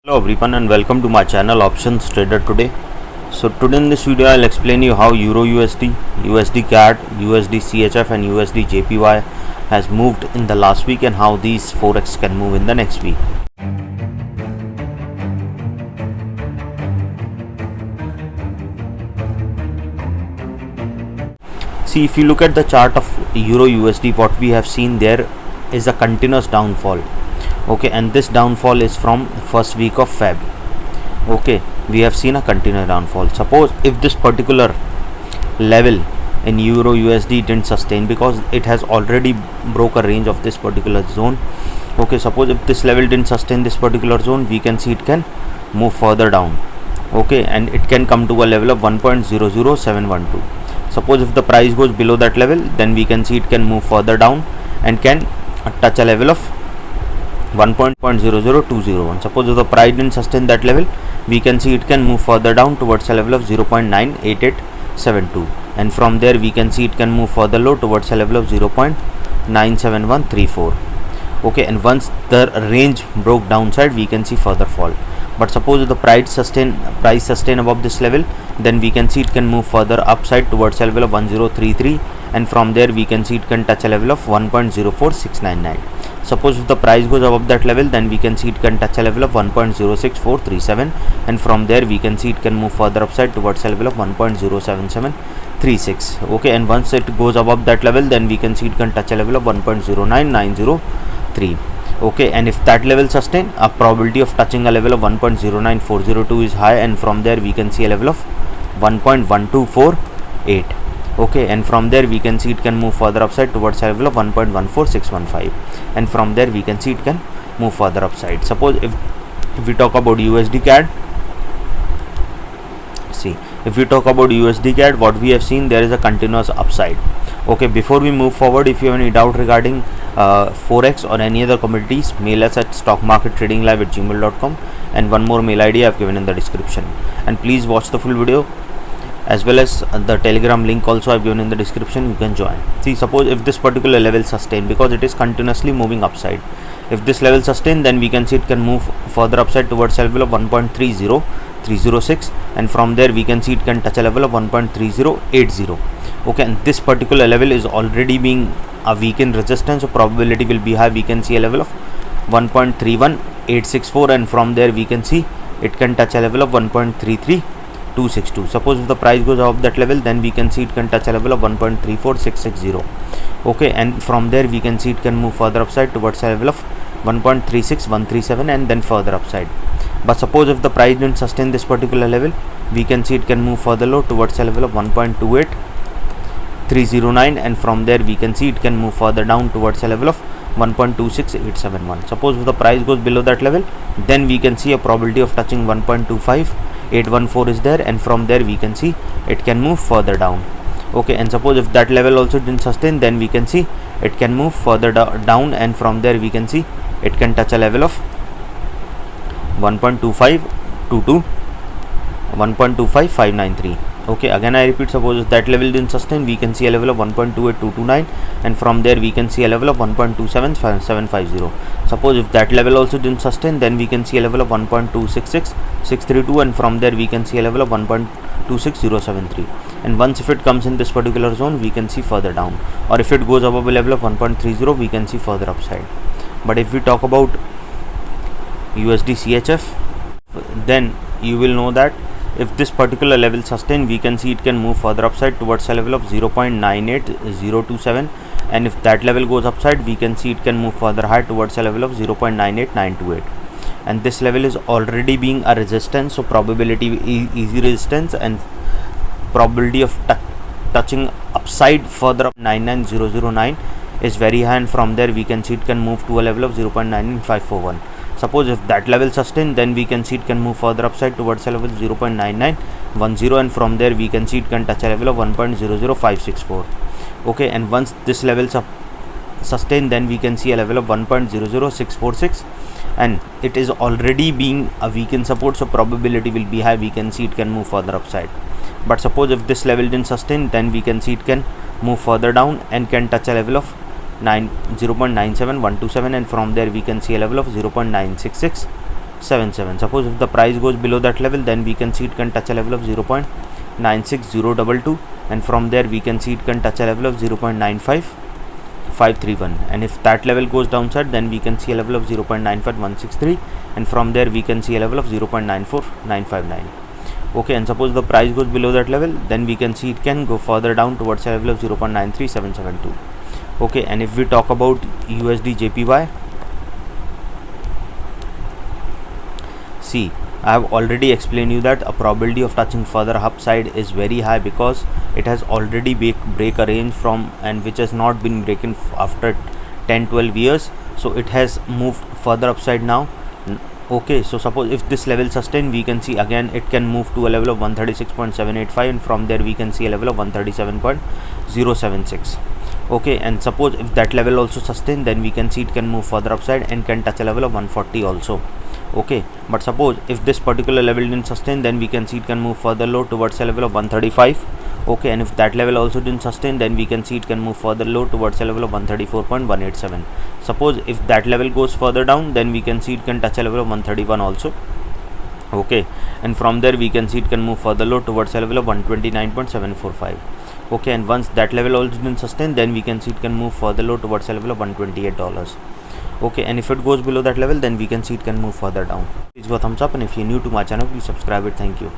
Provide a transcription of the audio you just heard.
Hello everyone and welcome to my channel Options Trader today. So today in this video I'll explain you how Euro USD, USD CAD, USD CHF and USD JPY has moved in the last week and how these forex can move in the next week. See, if you look at the chart of Euro USD, what we have seen there is a continuous downfall. Okay, and this downfall is from first week of Feb. Okay, we have seen a continuous downfall. Suppose if this particular level in Euro USD didn't sustain, because it has already broke a range of this particular zone. Okay, suppose if this level didn't sustain this particular zone, we can see it can move further down. Okay, and it can come to a level of 1.00712. Suppose if the price goes below that level, then we can see it can move further down and can touch a level of 1.00201. Suppose if the price didn't sustain that level, we can see it can move further down towards a level of 0.98872, and from there we can see it can move further low towards a level of 0.97134. Okay, and once the range broke downside, we can see further fall. But suppose if the price sustain above this level, then we can see it can move further upside towards a level of 1033, and from there we can see it can touch a level of 1.04699. Suppose if the price goes above that level, then we can see it can touch a level of 1.06437, and from there we can see it can move further upside towards a level of 1.07736. Okay, and once it goes above that level, then we can see it can touch a level of 1.09903. Okay, and if that level sustain, a probability of touching a level of 1.09402 is high, and from there we can see a level of 1.1248. Okay, and from there we can see it can move further upside towards a level of 1.14615, and from there we can see it can move further upside. Suppose if we talk about USD CAD, see, if we talk about USD CAD, what we have seen, there is a continuous upside. Okay, before we move forward, if you have any doubt regarding forex or any other commodities, mail us at stockmarkettradinglive@gmail.com, and one more mail ID I have given in the description. And please watch the full video, as well as the Telegram link also I have given in the description. You can join. See, suppose if this particular level sustain, because it is continuously moving upside, if this level sustain, then we can see it can move further upside towards a level of 1.30306, and from there we can see it can touch a level of 1.3080. Okay, and this particular level is already being a weakened resistance, so probability will be high. We can see a level of 1.31864, and from there we can see it can touch a level of 1.33262. Suppose if the price goes above that level, then we can see it can touch a level of 1.34660. Okay, and from there we can see it can move further upside towards a level of 1.36137, and then further upside. But suppose if the price didn't sustain this particular level, we can see it can move further low towards a level of 1.28309, and from there we can see it can move further down towards a level of 1.26871. Suppose if the price goes below that level, then we can see a probability of touching 1.25814 is there, and from there we can see it can move further down. Okay, and suppose if that level also didn't sustain, then we can see it can move further down, and from there we can see it can touch a level of 1.25221.25593. 1.25593. Okay, again I repeat, suppose if that level didn't sustain, we can see a level of 1.28229, and from there we can see a level of 1.27750. Suppose if that level also didn't sustain, then we can see a level of 1.266632, and from there we can see a level of 1.26073. and once if it comes in this particular zone, we can see further down, or if it goes above a level of 1.30, we can see further upside. But if we talk about USD CHF, then you will know that if this particular level sustain, we can see it can move further upside towards a level of 0.98027, and if that level goes upside, we can see it can move further high towards a level of 0.98928, and this level is already being a resistance, so probability easy resistance, and probability of touching upside further up 99009 is very high, and from there we can see it can move to a level of 0.99541. Suppose if that level sustain, then we can see it can move further upside towards a level 0.9910, and from there we can see it can touch a level of 1.00564. Okay, and once this level sustain, then we can see a level of 1.00646, and it is already being a weakened support, so probability will be high. We can see it can move further upside. But suppose if this level didn't sustain, then we can see it can move further down and can touch a level of 0.97127, and from there we can see a level of 0.966 0.97. Suppose if the price goes below that level, then we can see it can touch a level of 0.96022, and from there we can see it can touch a level of 0.95531, and if that level goes downside, then we can see a level of 0.95163, and from there we can see a level of 0.94959. Okay, and suppose the price goes below that level, then we can see it can go further down towards a level of 0.93772. okay, and if we talk about USD JPY, see, I have already explained you that a probability of touching further upside is very high because it has already break a range from, and which has not been breaking after 10-12 years, so it has moved further upside now. Okay, so suppose if this level sustain, we can see again it can move to a level of 136.785, and from there we can see a level of 137.076. okay, and suppose if that level also sustain, then we can see it can move further upside and can touch a level of 140 also. okay, but suppose if this particular level didn't sustain, then we can see it can move further low towards a level of 135. okay, and if that level also didn't sustain, then we can see it can move further low towards a level of 134.187. suppose if that level goes further down, then we can see it can touch a level of 131 also. okay, and from there we can see it can move further low towards a level of 129.745. okay, and once that level also didn't sustain, then we can see it can move further low towards a level of $128. okay, and if it goes below that level, then we can see it can move further down. Please go thumbs up, and if you're new to my channel, please subscribe it. Thank you.